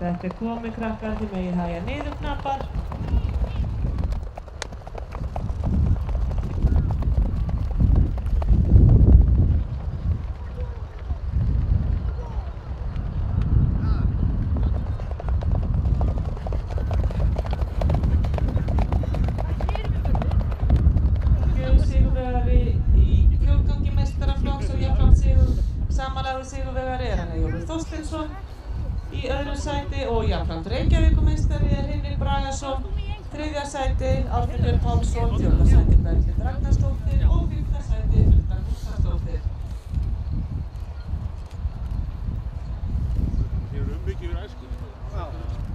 Þetta komið krakkar, þið megið hægja niður knappar. Sigurvegari í fjórgangi meistaraflokks og jafnframt samanlagður sigurvegari hann Jólfur Þorsteinsson í öðru sæti og jafnframt Reykjavíkurmeistari Hinrik Bragason, þriðja sæti Árni Björn Pálsson, fjórða sæti Berglind Ragnarsdóttir og fimmta sæti Hulda Gústafsdóttir. Hér umbyggju yfir æsku.